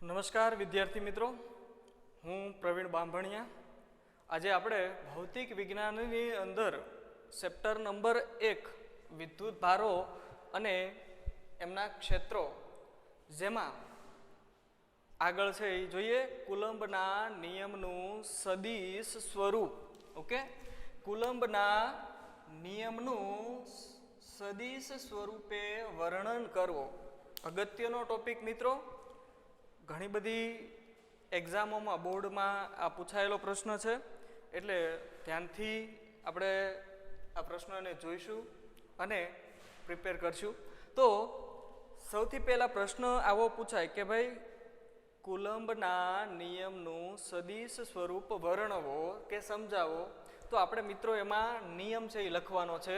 નમસ્કાર વિદ્યાર્થી મિત્રો, હું પ્રવીણ બાંભણિયા. આજે આપણે ભૌતિક વિજ્ઞાનની અંદર ચેપ્ટર નંબર 1 વિદ્યુત ભારો અને એમના ક્ષેત્રો, જેમાં આગળ છે એ જોઈએ કુલંબના નિયમનું સદિશ સ્વરૂપ. ઓકે, કુલંબના નિયમનું સદિશ સ્વરૂપે વર્ણન કરવો અગત્યનો ટોપિક મિત્રો. ઘણી બધી એક્ઝામોમાં બોર્ડમાં આ પૂછાયેલો પ્રશ્ન છે, એટલે ધ્યાનથી આપણે આ પ્રશ્નને જોઈશું અને પ્રિપેર કરશું. તો સૌથી પહેલાં પ્રશ્ન આવો પૂછાય કે ભાઈ કુલંબના નિયમનું સદિશ સ્વરૂપ વર્ણવો કે સમજાવો. તો આપણે મિત્રો એમાં નિયમ છે એ લખવાનો છે.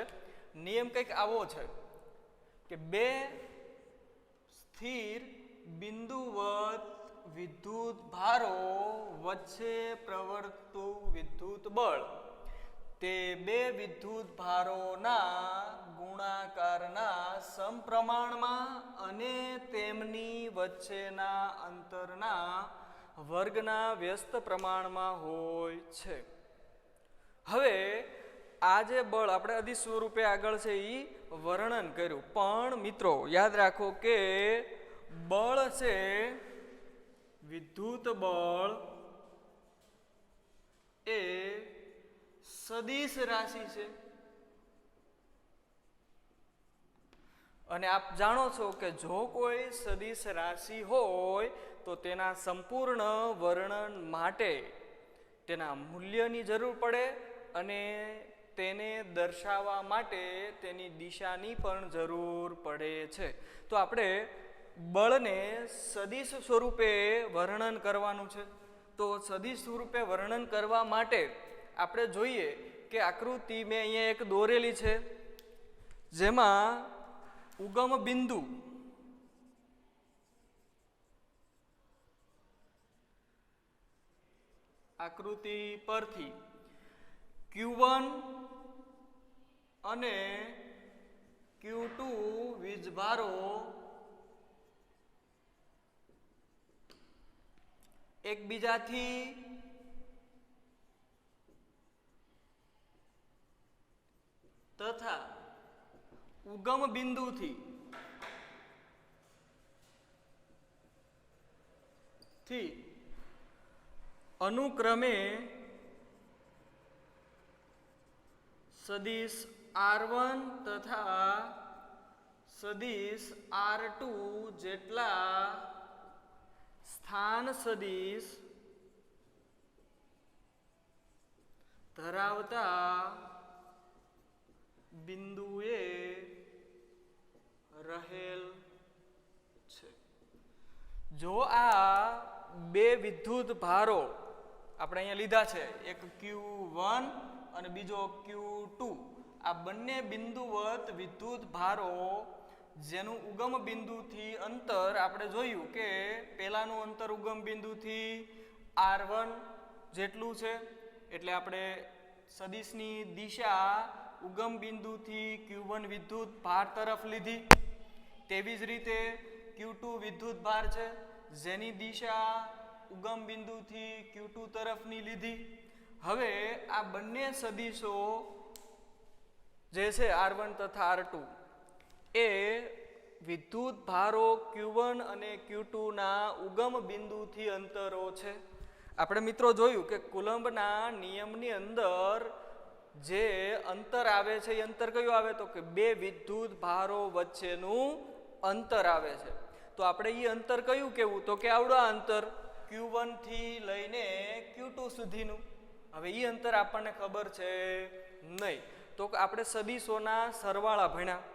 નિયમ કંઈક આવો છે કે બે સ્થિર બિંદુવત વિદ્યુત ભારો વચ્ચે પ્રવર્તતું વિદ્યુત બળ તે બે વિદ્યુત ભારોના ગુણાકારના સમપ્રમાણમાં અને તેમની વચ્ચેના અંતરના વર્ગના વ્યસ્ત પ્રમાણમાં હોય છે. હવે આ જે બળ આપણે અદિશ સ્વરૂપે આગળ છે એ વર્ણન કર્યું, પણ મિત્રો યાદ રાખો કે બળ છે વિદ્યુત બળ એ સદિશ રાશિ છે. અને આપ જાણો છો કે જો કોઈ સદિશ રાશિ હોય તો તેના સંપૂર્ણ વર્ણન માટે તેના મૂલ્યની જરૂર પડે અને તેને દર્શાવવા માટે તેની દિશાની પણ જરૂર પડે છે. તો આપણે બળને સદિશ સ્વરૂપે વર્ણન કરવાનું છે. તો સદિશ સ્વરૂપે વર્ણન કરવા માટે આપણે જોઈએ કે આકૃતિ મેં અહીંયા એક દોરેલી છે, જેમાં ઉગમ બિંદુ આકૃતિ પરથી Q1 અને Q2 વીજભારો એકબીજાથી તથા ઉગમ બિંદુથી અનુક્રમે સદિશ R1 તથા સદિશ R2 જેટલા સ્થાન સદિશ ધરાવતા બિંદુએ રહેલ છે. જો આ બે વિદ્યુત ભારો આપણે અહીંયા લીધા છે, એક Q1 અને બીજો Q2, આ બંને બિંદુવત વિદ્યુત ભારો જેનું ઉગમ બિંદુથી અંતર આપણે જોયું કે પહેલાનું અંતર ઉગમ બિંદુથી R1 જેટલું છે, એટલે આપણે સદિશની દિશા ઉગમ બિંદુથી Q1 વિદ્યુત ભાર તરફ લીધી. તેવી જ રીતે Q2 વિદ્યુત ભાર છે, જેની દિશા ઉગમ બિંદુથી Q2 તરફની લીધી. હવે આ બંને સદિશો જે છે R1 તથા R2 એ વિદ્યુત ભારો Q1 અને Q2 ના ઉગમ બિંદુથી અંતરો છે. આપણે મિત્રો જોયું કે કુલંબના નિયમની અંદર જે અંતર આવે છે એ અંતર કયું આવે તો કે બે વિદ્યુત ભારો વચ્ચેનું અંતર આવે છે. તો આપણે એ અંતર કયું કેવું તો કે આવડું અંતર Q1 થી લઈને Q2 સુધીનું. હવે એ અંતર આપણને ખબર છે નહીં, તો આપણે સદિશોના સરવાળા ભણ્યા.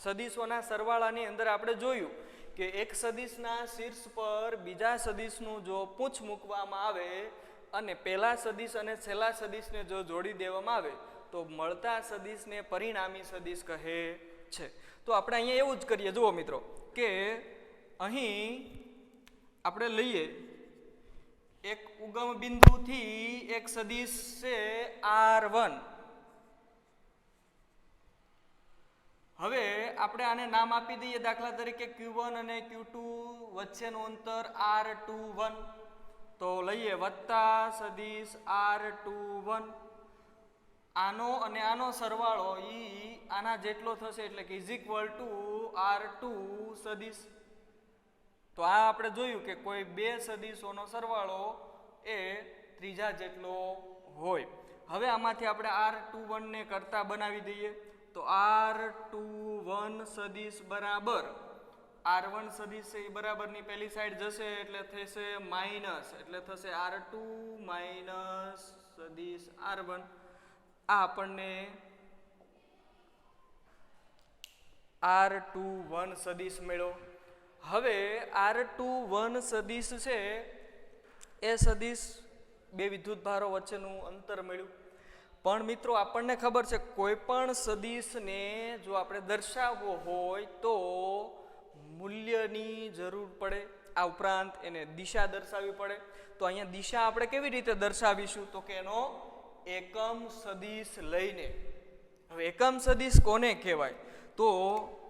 સદિશોના સરવાળાની અંદર આપણે જોયું કે એક સદિશના શીર્ષ પર બીજા સદિશનું જો પૂંછ મૂકવામાં આવે અને પહેલા સદિશ અને છેલ્લા સદિશને જો જોડી દેવામાં આવે તો મળતા સદિશને પરિણામી સદિશ કહે છે. તો આપણે અહીંયા એવું જ કરીએ. જુઓ મિત્રો કે અહીં આપણે લઈએ એક ઉગમ બિંદુથી એક સદિશ છે R1. હવે આપણે આને નામ આપી દઈએ, દાખલા તરીકે Q1 અને Q2 વચ્ચેનું અંતર R21, તો લઈએ વત્તા સદિશ R21, આનો અને આનો સરવાળો ઈ આના જેટલો થશે, એટલે કે ઇઝ ઇક્વલ ટુ R2 સદિશ. તો આ આપણે જોયું કે કોઈ બે સદિશોનો સરવાળો એ ત્રીજા જેટલો હોય. હવે આમાંથી આપણે R21 ને કરતા બનાવી દઈએ, તો R21 સદિશ બરાબર R1 સદિશ એ બરાબરની પહેલી સાઈડ જશે એટલે થશે માઇનસ, એટલે થશે R2 માઇનસ સદિશ R1. આ આપણને R21 સદિશ મળ્યો. હવે R21 સદિશ છે એ સદિશ બે વિદ્યુતભારો વચ્ચેનું અંતર મળ્યું. પણ મિત્રો આપણને ખબર છે કોઈ પણ સદિશને જો આપણે દર્શાવવો હોય તો મૂલ્યની જરૂર પડે, આ ઉપરાંત એને દિશા દર્શાવવી પડે. તો અહીંયા દિશા આપણે કેવી રીતે દર્શાવીશું, તો કે એનો એકમ સદિશ લઈને. હવે એકમ સદિશ કોને કહેવાય, તો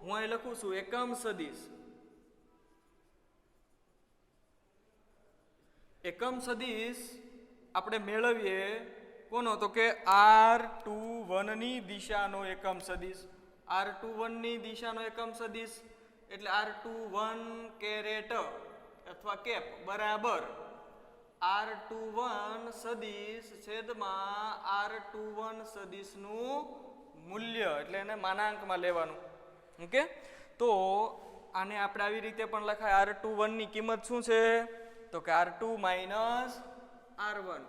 હું અહીં લખું છું એકમ સદિશ. એકમ સદિશ આપણે મેળવીએ કોનો, તો કે R21 ની દિશાનો એકમ સદિશ. R21 ની દિશાનો એકમ સદિશ એટલે R21 કેરેટ અથવા કેપ બરાબર R21 સદિશ છેદમાં R21 સદિશનું મૂલ્ય, એટલે એને માનાંકમાં લેવાનું. ઓકે, તો આને આપણે આવી રીતે પણ લખાય. R21 ની કિંમત શું છે, તો કે R2 માઇનસ R1,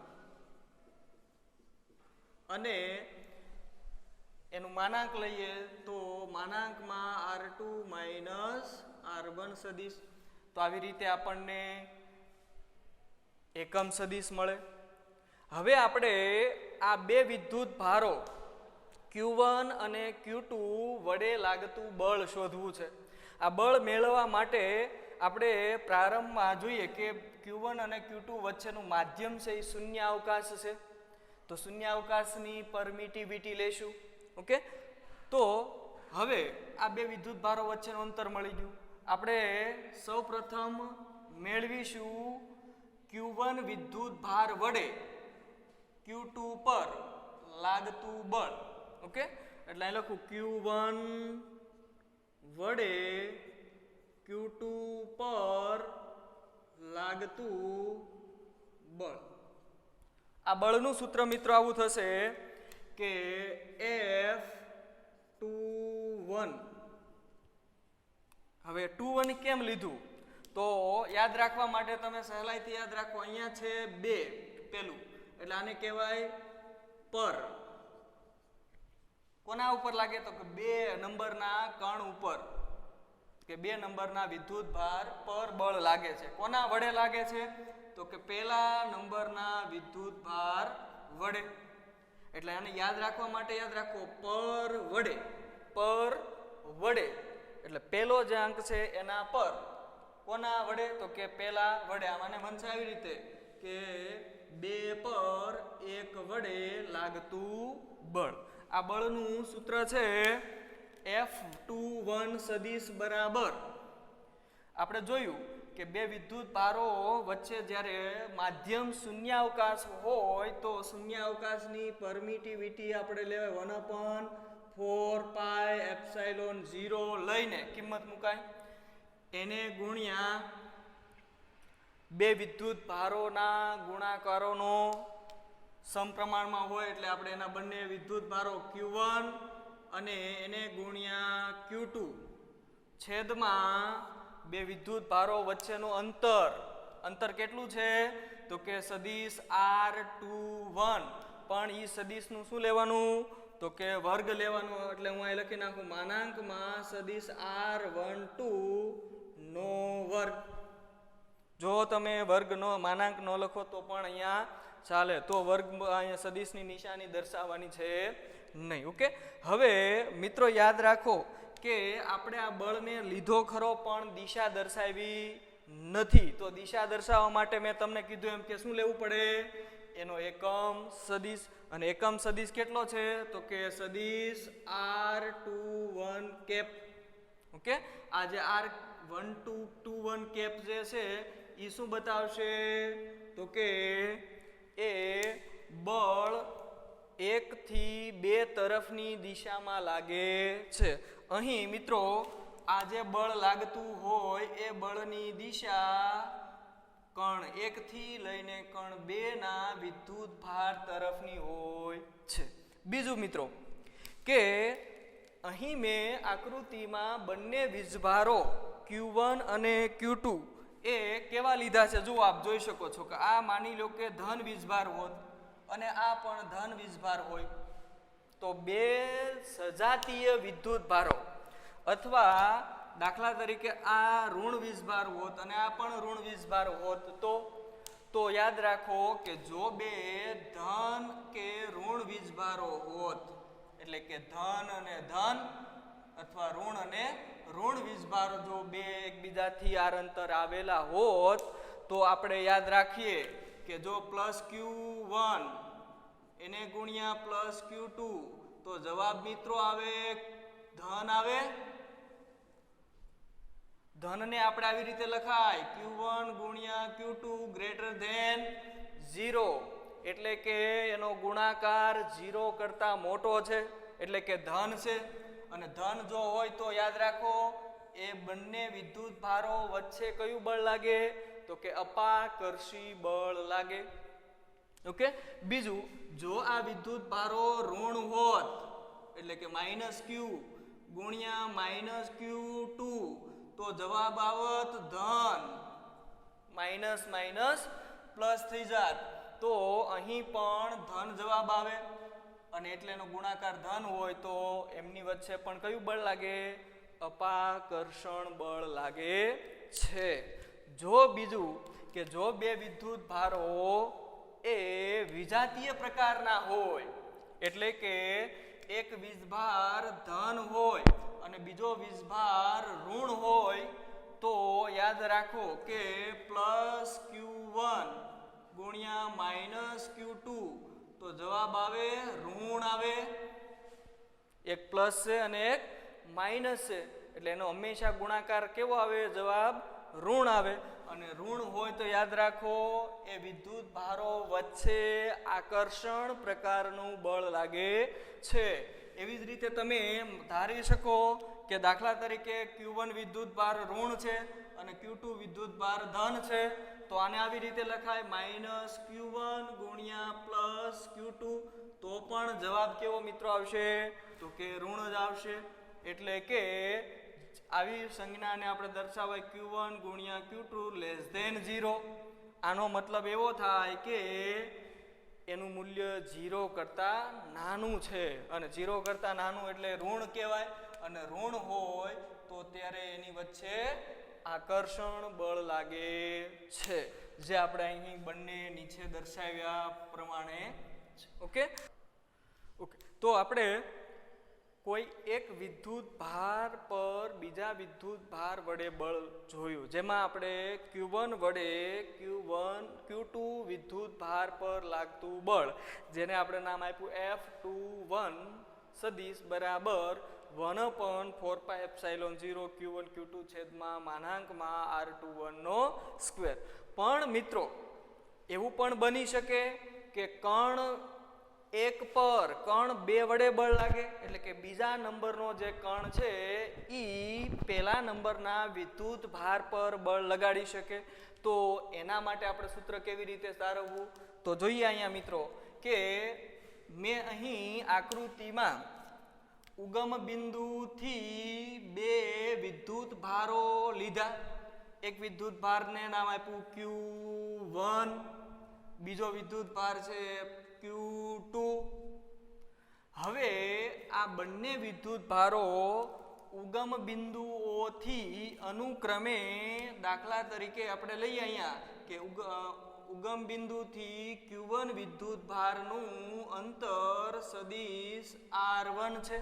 અને એનું માનાંક લઈએ તો માનાંકમાં R2 માઇનસ R1 સદિશ. તો આવી રીતે આપણને એકમ સદિશ મળે. હવે આપણે આ બે વિદ્યુત ભારો Q1 અને Q2 વડે લાગતું બળ શોધવું છે. આ બળ મેળવવા માટે આપણે પ્રારંભમાં જોઈએ કે Q1 અને Q2 વચ્ચેનું માધ્યમ છે એ શૂન્ય અવકાશ છે. તો શૂન્ય અવકાશની પરમિટિવિટી લેશું. ઓકે, તો હવે આ બે વિદ્યુત ભારો વચ્ચેનું અંતર મળી ગયું. આપણે સૌપ્રથમ મેળવીશું Q1 વિદ્યુત ભાર વડે Q2 પર લાગતું બળ. ઓકે, એટલે અહીં લખું Q1 વડે Q2 પર લાગતું બળ. આ બળનું સૂત્ર મિત્રો આવું થશે કે F21. હવે 21 કેમ લીધું, તો યાદ રાખવા માટે તમે સહેલાઈથી યાદ રાખો, અહીંયા છે 2 પેલું, એટલે આને કહેવાય પર. કોના ઉપર લાગે, તો કે 2 નંબરના કણ ઉપર, કે 2 નંબરના વિદ્યુત ભાર પર બળ લાગે છે. કોના વડે લાગે છે, તો કે પહેલા નંબરના વિદ્યુત ભાર વડે. એટલે આને યાદ રાખવા માટે યાદ રાખો પર વડે, પર વડે, એટલે પહેલો જે અંક છે એના પર. કોના વડે, તો કે પહેલા વડે. આને બનશે આવી રીતે કે 2 પર 1 વડે લાગતું બળ. આ બળનું સૂત્ર છે F21 સદિશ બરાબર. આપણે જોયું કે બે વિદ્યુત ભારો વચ્ચે જ્યારે માધ્યમ શૂન્યાવકાશ હોય તો શૂન્યાવકાશની પરમિટિવિટી આપણે લેવાય 1/4πε0 લઈને કિંમત મુકાય. એને ગુણ્યા બે વિદ્યુત ભારોના ગુણાકારોનો સમપ્રમાણમાં હોય, એટલે આપણે એના બંને વિદ્યુત ભારો Q1 અને એને ગુણ્યા Q2 છેદમાં બે વિદ્યુત ભારો વચ્ચેનું અંતર કેટલું છે, તો કે સદિશ R21. પણ એ સદિશનું શું લેવાનું, તો કે વર્ગ લેવાનો. એટલે હું અહીં લખી નાખું માનાંકમાં સદિશ R12 નો વર્ગ. જો તમે વર્ગનો માનાંક ન લખો તો પણ અહીંયા ચાલે, તો વર્ગ અહીંયા સદિશની નિશાની દર્શાવવાની છે નહીં. ઓકે, હવે મિત્રો યાદ રાખો કે આપણે આ બળને લીધો ખરો પણ દિશા દર્શાવી નથી. તો દિશા દર્શાવવા માટે મેં તમને કીધું એમ કે શું લેવું પડે, એનો એકમ સદિશ, અને એકમ સદિશ કેટલો છે તો કે સદિશ r21 કેપ. ઓકે, આ જે r1221 કેપ જે છે એ શું બતાવશે તો કે એ બળ 1 થી 2 તરફની દિશામાં લાગે છે. અહીં મિત્રો આ જે બળ લાગતું હોય એ બળની દિશા કણ 1 થી લઈને કણ 2 ના વિદ્યુત ભાર તરફની હોય છે. બીજું મિત્રો કે અહીં મેં આકૃતિમાં બંને વીજભારો Q1 અને Q2 એ કેવા લીધા છે જુઓ, આપ જોઈ શકો છો કે આ માની લો કે ધન વીજભાર હોત અને આ પણ ધન વીજભાર હોય તો બે સજાતીય વિદ્યુત ભારો, અથવા દાખલા તરીકે આ ઋણ વીજભાર હોત અને આ પણ ઋણ વીજભાર હોત તો યાદ રાખો કે જો બે ધન કે ઋણ વીજભારો હોત, એટલે કે ધન અને ધન અથવા ઋણ અને ઋણ વીજભાર જો બે એકબીજાથી આર અંતર આવેલા હોત તો આપણે યાદ રાખીએ કે જો +Q1 એને ગુણ્યા +Q2 તો જવાબ મિત્રો આવે ધન આવે. ધનને આપણે આવી રીતે લખાય Q1 ગુણ્યા Q2 > 0, એટલે કે એનો ગુણાકાર 0 કરતા મોટો છે, એટલે કે ધન છે. અને ધન જો હોય તો યાદ રાખો એ બંને વિદ્યુત ભારો વચ્ચે કયું બળ લાગે તો કે અપાકર્ષી બળ લાગે. ઓકે, બીજું જો આ વિદ્યુત ભારો ઋણ હોત એટલે કે -Q ગુણ્યા -Q2 તો જવાબ આવત ધન, માઇનસ માઇનસ પ્લસ થઈ જાત તો અહીં પણ ધન જવાબ આવે, અને એટલે એનો ગુણાકાર ધન હોય તો એમની વચ્ચે પણ કયું બળ લાગે અપાકર્ષણ બળ લાગે છે. જો બીજું કે જો બે વિદ્યુત ભારો એ વિજાતીય પ્રકારના હોય, એટલે કે એક વીજભાર ધન હોય અને બીજો વીજભાર ઋણ હોય તો યાદ રાખો કે +Q1 ગુણ્યા -Q2 તો જવાબ આવે ઋણ આવે. એક પ્લસ છે અને એક માઇનસ છે, એટલે એનો હંમેશા ગુણાકાર કેવો આવે જવાબ ઋણ આવે. અને ઋણ હોય તો યાદ રાખો એ વિદ્યુત ભારો વચ્ચે આકર્ષણ પ્રકારનું બળ લાગે છે. એવી જ રીતે તમે ધારી શકો કે દાખલા તરીકે Q1 વિદ્યુત ભાર ઋણ છે અને Q2 વિદ્યુત ભાર ધન છે તો આને આવી રીતે લખાય -Q1 ગુણ્યા +Q2 તો પણ જવાબ કેવો મિત્રો આવશે તો કે ઋણ જ આવશે. એટલે કે આવી સંજ્ઞાને આપણે દર્શાવાય Q1 ગુણ્યા Q2 < 0. આનો મતલબ એવો થાય કે એનું મૂલ્ય 0 કરતા નાનું છે, અને 0 કરતા નાનું એટલે ઋણ કહેવાય, અને ઋણ હોય તો ત્યારે એની વચ્ચે આકર્ષણ બળ લાગે છે, જે આપણે અહીં બંને નીચે દર્શાવ્યા પ્રમાણે. ઓકે ઓકે, તો આપણે કોઈ એક વિદ્યુત ભાર પર બીજા વિદ્યુત ભાર વડે બળ જોયું, જેમાં આપણે Q1 વડે Q2 વિદ્યુત ભાર પર લાગતું બળ, જેને આપણે નામ આપ્યું F21 સદિશ બરાબર 1/4πε0 Q1 Q2 છેદમાં R21 નો સ્ક્વેર. પણ મિત્રો એવું પણ બની શકે કે કણ 1 પર કણ 2 વડે બળ લાગે, એટલે કે બીજા નંબરનો જે કણ છે ઈ પહેલા નંબરના વિદ્યુત ભાર પર બળ લગાડી શકે. તો એના માટે આપણે સૂત્ર કેવી રીતે તારવવું તો જોઈએ અહીંયા મિત્રો કે મેં અહીં આકૃતિમાં ઉગમ બિંદુથી બે વિદ્યુત ભારો લીધા. એક વિદ્યુત ભારને નામ આપ્યું Q1, બીજો વિદ્યુત ભાર છે Q2. હવે આ બંને વિદ્યુત ભારો ઉગમ બિંદુઓથી અનુક્રમે દાખલા તરીકે આપણે લઈએ અહીંયા કે ઉગમ બિંદુથી Q1 વિદ્યુત ભારનું અંતર સદિશ R1 છે,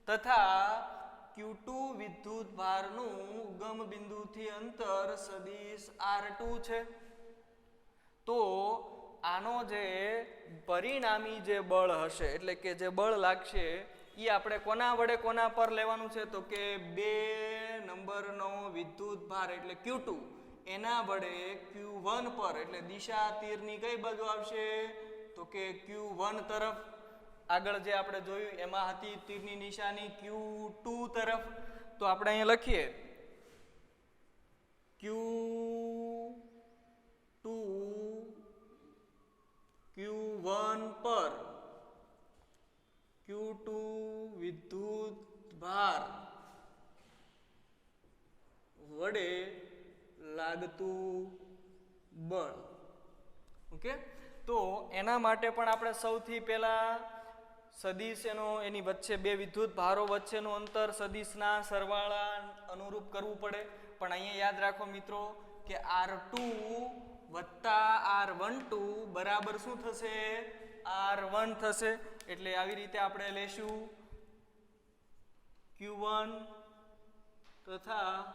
તથા Q2 વિદ્યુત ભારનું ઉગમ બિંદુથી અંતર સદિશ R2 છે. તો આનો જે પરિણામી જે બળ હશે એટલે કે જે બળ લાગશે એ આપણે કોના વડે કોના પર લેવાનું છે તો કે 2 નંબરનો વિદ્યુત ભાર એટલે Q2 એના વડે Q1 પર એટલે દિશા તીરની કઈ બાજુ આવશે તો કે Q1 તરફ આગળ જે આપણે જોયું એમાં હતી તીરની નિશાની Q2 તરફ તો આપણે અહીંયા લખીએ Q2 Q1 પર Q2 વિદ્યુત ભાર વડે લાગતું બળ ઓકે તો એના માટે પણ આપણે સૌથી પહેલા સદિશ એની વચ્ચે બે વિદ્યુત ભારો વચ્ચેનું અંતર સદિશના સરવાળા અનુરૂપ કરવું પડે પણ અહીંયા યાદ રાખો મિત્રો કે R2 વત્તા R12 બરાબર શું થશે R1 થશે એટલે આવી રીતે આપણે લેશું Q1 તથા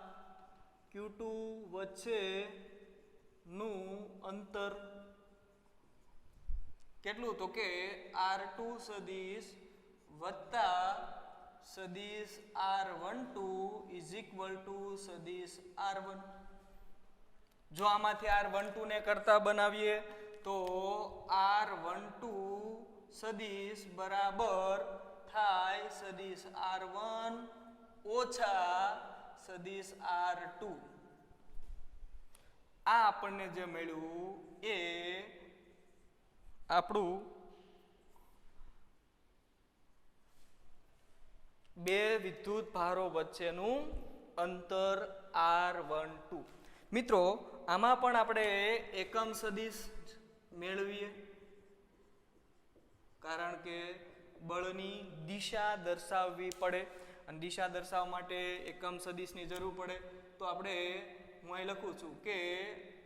Q2 વચ્ચેનું અંતર કેટલું તો કે R2 સદિશ વત્તા સદિશ R12 ઇઝ ઇક્વલ ટુ સદિશ R1 જો આમાંથી R12 ને કરતા બનાવીએ તો R12 સદિશ બરાબર થાય સદિશ R1 ઓછા સદિશ R2 આ આપણને જે મળ્યું એ આપણું બે વિદ્યુત ભારો વચ્ચેનું અંતર R12 મિત્રો આમાં પણ આપણે એકમ સદિશ મેળવીએ કારણ કે બળની દિશા દર્શાવવી પડે અને દિશા દર્શાવવા માટે એકમ સદિશની જરૂર પડે તો આપણે હું અહીં લખું છું કે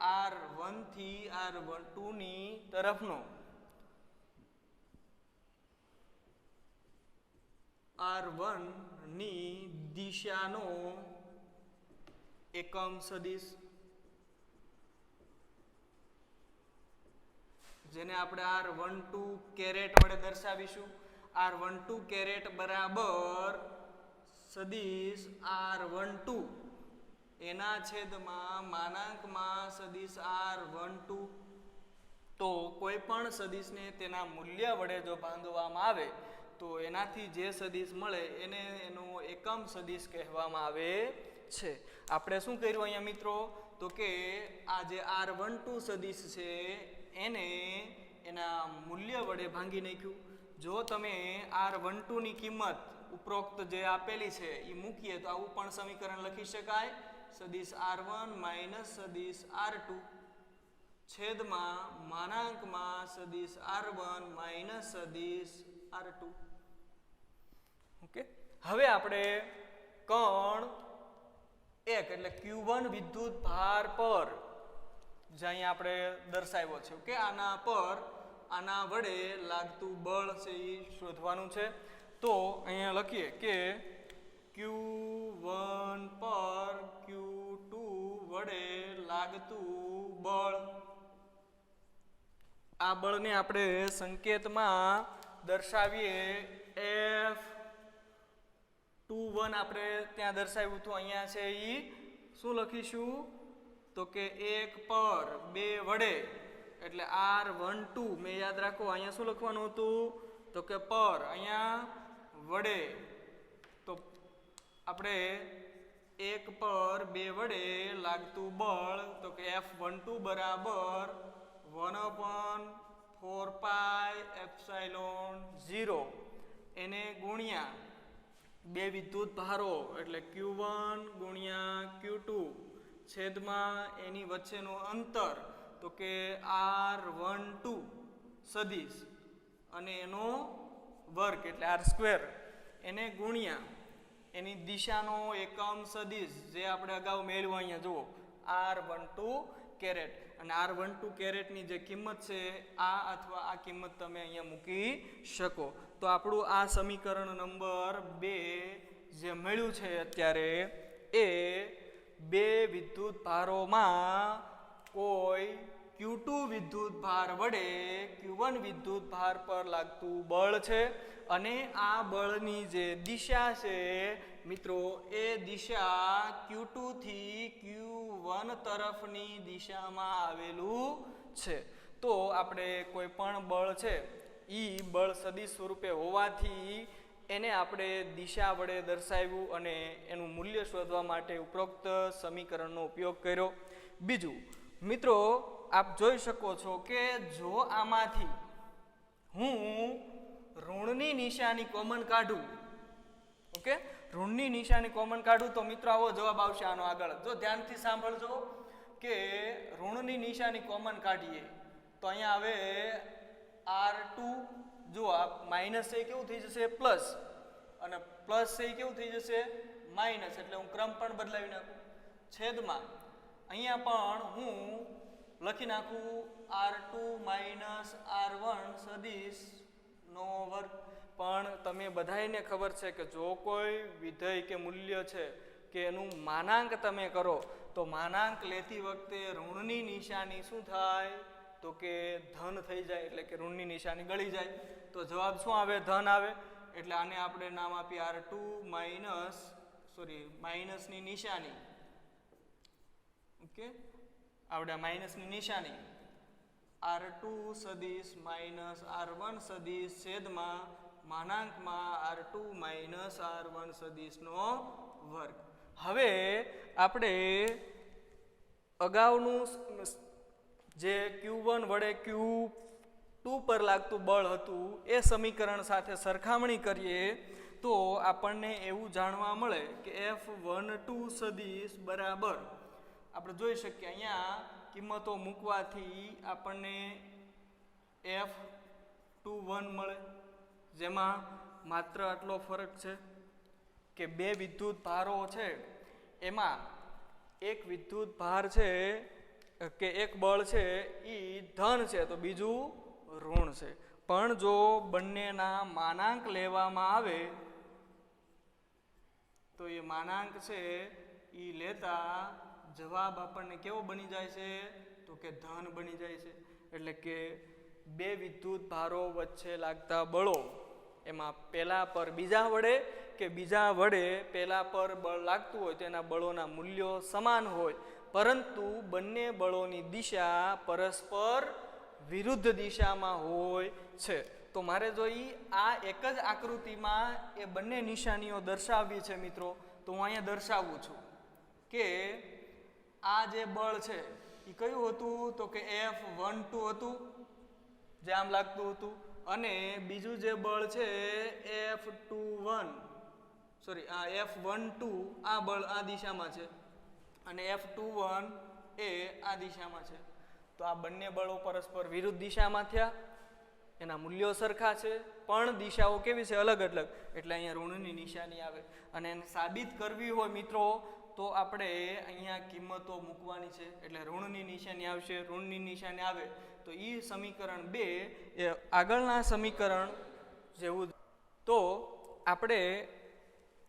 R1 થી R12 ની તરફનો R1 ની દિશાનો એકમ સદિશ જેને આપણે R12 કેરેટ વડે દર્શાવીશું R12 કેરેટ બરાબર સદિશ R12 એના છેદમાં માનાંકમાં સદિશ R12 તો કોઈ પણ સદિશને તેના મૂલ્ય વડે જો બાંધવામાં આવે તો એનાથી જે સદિશ મળે એને એનો એકમ સદિશ કહેવામાં આવે છે આપણે શું કર્યું અહીંયા મિત્રો તો કે આ જે R12 સદિશ છે એને એના મૂલ્ય વડે ભાંગી નાખ્યું જો તમે R12 ની કિંમત ઉપરોક્ત જે આપેલી છે એ મૂકીએ તો આવું પણ સમીકરણ લખી શકાય સદિશ R1 માઇનસ સદિશ R2 છેદમાં માનાંકમાં સદિશ R1 માઇનસ સદિશ R2 ઓકે હવે આપણે કણ એક એટલે Q1 વિદ્યુત ભાર પર જે અહીંયા આપણે દર્શાવ્યો છે ઓકે આના પર આના વડે લાગતું બળ છે એ શોધવાનું છે તો અહીંયા લખીએ કે Q1 પર Q2 વડે લાગતું બળ આ બળને આપણે સંકેતમાં દર્શાવીએ F21 આપણે ત્યાં દર્શાવ્યું હતું અહીંયા છે એ શું લખીશું તો કે 1 પર 2 વડે એટલે R12 મેં યાદ રાખો અહીંયા શું લખવાનું હતું તો કે પર અહીંયા વડે તો આપણે 1 પર 2 વડે લાગતું બળ તો કે F12 બરાબર 1/4 પાઈ એપ્સાઇલોન 0 એને ગુણ્યા બે વિદ્યુત ભારો એટલે Q1 ગુણ્યા Q2 છેદમાં એની વચ્ચેનું અંતર તો કે R12 સદિશ અને એનો વર્ગ એટલે R² એને ગુણ્યા એની દિશાનો એકમ સદિશ જે આપણે અગાઉ મેળવ્યો અહીંયા જુઓ R12 કેરેટ અને R12 કેરેટની જે કિંમત છે આ અથવા આ કિંમત તમે અહીંયા મૂકી શકો તો આપણું આ સમીકરણ નંબર 2 જે મળ્યું છે અત્યારે એ બે વિદ્યુત ભારોમાં કોઈ Q2 વિદ્યુત ભાર વડે Q1 વિદ્યુત ભાર પર લાગતું બળ છે અને આ બળની જે દિશા છે મિત્રો એ દિશા Q2 થી Q1 તરફની દિશામાં આવેલું છે. તો આપણે કોઈ પણ બળ છે એ બળ સદિશ સ્વરૂપે હોવાથી એને આપણે દિશા વડે દર્શાવ્યું અને એનું મૂલ્ય શોધવા માટે ઉપરોક્ત સમીકરણનો ઉપયોગ કર્યો. બીજું મિત્રો આપ જોઈ શકો છો કે જો આમાંથી હું ઋણની નિશાની કોમન કાઢું, ઓકે, ઋણની નિશાની કોમન કાઢું તો મિત્રો આવો જવાબ આવશે આનો આગળ. જો ધ્યાનથી સાંભળજો કે ઋણની નિશાની કોમન કાઢીએ તો અહીંયા આવે R2, જો આ માઇનસ એ કેવું થઈ જશે પ્લસ અને પ્લસ એ કેવું થઈ જશે માઇનસ, એટલે હું ક્રમ પણ બદલાવી નાખું. છેદમાં અહીંયા પણ હું લખી નાખું R2 માઇનસ R1 સદિશનો વર્ગ. પણ તમે બધાને ખબર છે કે જો કોઈ વિધેય કે મૂલ્ય છે કે એનું માનાંક તમે કરો તો માનાંક લેતી વખતે ઋણની નિશાની શું થાય તો કે ધન થઈ જાય, એટલે કે ઋણની નિશાની ગળી જાય. તો જવાબ શું આવે? ધન આવે. એટલે આને આપણે નામ આપીએ R2 માઇનસની નિશાની, ઓકે, આપણે માઇનસની નિશાની R2 સદિશ માઇનસ R1 સદિશ છેદમાં માનાંકમાં R2 માઇનસ R1 સદિશનો વર્ગ. હવે આપણે અગાઉનું જે Q1 વડે Q2 પર લાગતું બળ હતું એ સમીકરણ સાથે સરખામણી કરીએ તો આપણને એવું જાણવા મળે કે F12 સદિશ બરાબર આપણે જોઈ શકીએ અહીંયા કિંમતો મૂકવાથી આપણને F21 મળે, જેમાં માત્ર આટલો ફરક છે કે બે વિદ્યુત ભારો છે એમાં એક વિદ્યુત ભાર છે કે એક બળ છે એ ધન છે તો બીજું ઋણ છે. પણ જો બંનેના માનાંક લેવામાં આવે તો એ માનાંક છે એ લેતા જવાબ આપણને કેવો બની જાય છે તો કે ધન બની જાય છે. એટલે કે બે વિદ્યુત ભારો વચ્ચે લાગતા બળો એમાં પહેલા પર બીજા વડે કે બીજા વડે પહેલા પર બળ લાગતું હોય તેના બળોના મૂલ્યો સમાન હોય, પરંતુ બંને બળોની દિશા પરસ્પર વિરુદ્ધ દિશામાં હોય છે. તો મારે જો આ એક જ આકૃતિમાં એ બંને નિશાનીઓ દર્શાવવી છે મિત્રો, તો હું અહીંયા દર્શાવું છું કે આ જે બળ છે એ કયું હતું તો કે F12 હતું જે આમ લાગતું હતું, અને બીજું જે બળ છે F12 આ બળ આ દિશામાં છે અને F21 એ આ દિશામાં છે. તો આ બંને બળો પરસ્પર વિરુદ્ધ દિશામાં થયા, એના મૂલ્યો સરખા છે પણ દિશાઓ કેવી છે? અલગ અલગ. એટલે અહીંયા ઋણની નિશાની આવે અને એને સાબિત કરવી હોય મિત્રો તો આપણે અહીંયા કિંમતો મૂકવાની છે. એટલે ઋણની નિશાની આવશે, ઋણની નિશાની આવે તો એ સમીકરણ 2 એ આગળના સમીકરણ જેવું. તો આપણે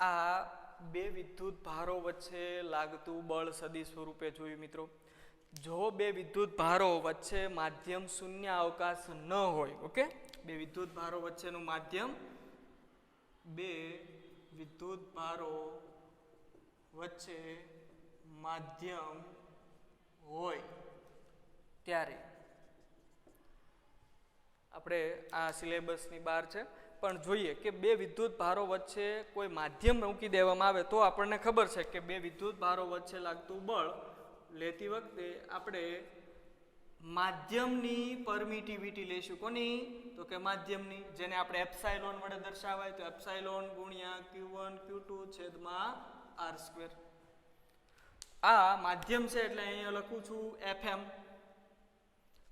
આ બે વિદ્યુત ભારો વચ્ચે લાગતું બળ સદિશ સ્વરૂપે જોયું મિત્રો. જો બે વિદ્યુત ભારો વચ્ચે માધ્યમ શૂન્ય અવકાશ ન હોય, ઓકે, બે વિદ્યુત ભારો વચ્ચેનું માધ્યમ, બે વિદ્યુત ભારો વચ્ચે માધ્યમ હોય ત્યારે આપણે આ સિલેબસની બહાર છે પણ જોઈએ કે બે વિદ્યુત ભારો વચ્ચે કોઈ માધ્યમ મૂકી દેવામાં આવે તો આપણને ખબર છે કે બે વિદ્યુત ભારો વચ્ચે લાગતું બળ લેતી વખતે આપણે માધ્યમની પરમિટિવિટી લઈશું. કોની? તો કે માધ્યમની, જેને આપણે એપ્સાઇલોન વડે દર્શાવાય તો એપ્સાઇલોન ગુણ્યા Q1 Q2 છેદમાં R². આ માધ્યમ છે એટલે અહીંયા લખું છું FM.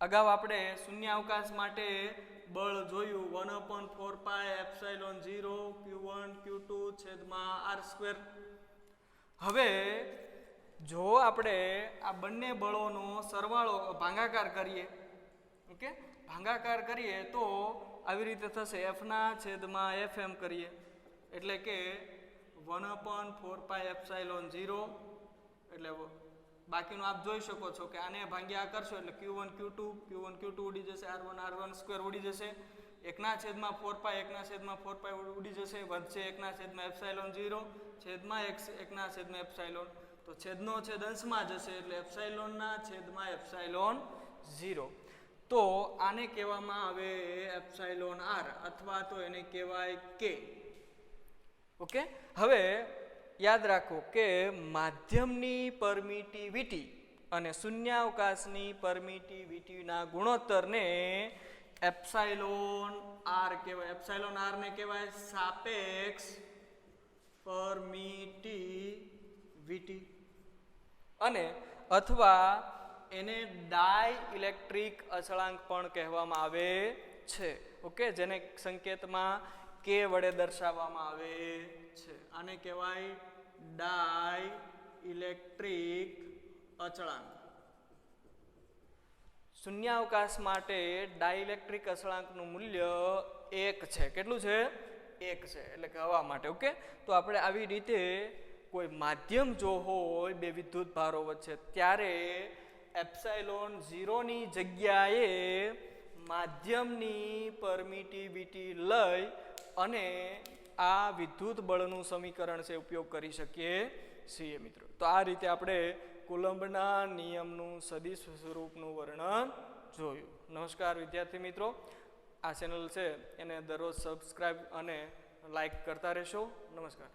અગાઉ આપણે શૂન્યાવકાશ માટે બળ જોયું 1/4π એપ્સાઇલોન 0 Q1 Q2 છેદમાં R². હવે જો આપણે આ બંને બળોનો સરવાળો ભાગાકાર કરીએ, ઓકે, ભાગાકાર કરીએ તો આવી રીતે થશે F ના છેદમાં FM કરીએ એટલે કે 1/4π એપ્સાઇલોન 0 એટલે બાકીનું આપ જોઈ શકો છો કે આને ભાગ્યા કરશો એટલે Q1 Q2 ઉડી જશે, R1 સ્ક્વેર ઉડી જશે, 1/4 1/4 ઉડી જશે, વધશે 1/0 છેદમાં 1/0, તો છેદનો છેદ અંશમાં જશે એટલે એપ્સાઇલોનના છેદમાં એપ્સાઇલોન 0. તો આને કહેવામાં આવે એપ્સાઇલોન R અથવા તો એને કહેવાય K. ઓકે, હવે યાદ રાખો કે માધ્યમની પરમિટિવિટી અને શૂન્યાવકાશની પરમિટિવિટીના ગુણોત્તરને એપ્સાઇલોન R કહેવાય. એપ્સાઇલોન R ને કહેવાય સાપેક્ષ પરમિટિવિટી અને અથવા એને ડાઇલેક્ટ્રિક અચળાંક પણ કહેવામાં આવે છે. ઓકે, જેને સંકેતમાં K વડે દર્શાવવામાં આવે છે. આને કહેવાય ડાઇલેક્ટ્રિક અચળાંક. શૂન્યાવકાશ માટે ડાઇલેક્ટ્રિક અચળાંકનું મૂલ્ય 1 છે. કેટલું છે? 1 છે, એટલે કે હવા માટે. ઓકે, તો આપણે આવી રીતે કોઈ માધ્યમ જો હોય બે વિદ્યુત ભારો વચ્ચે ત્યારે એપ્સાઇલોન 0 ની જગ્યાએ માધ્યમની પરમિટિવિટી લઈ અને આ વિદ્યુત બળનું સમીકરણ છે ઉપયોગ કરી શકીએ છીએ મિત્રો. તો આ રીતે આપણે કુલંબના નિયમનું સદિશ સ્વરૂપનું વર્ણન જોયું. નમસ્કાર વિદ્યાર્થી મિત્રો, આ ચેનલ છે એને દરરોજ સબસ્ક્રાઇબ અને લાઈક કરતા રહેશો. નમસ્કાર.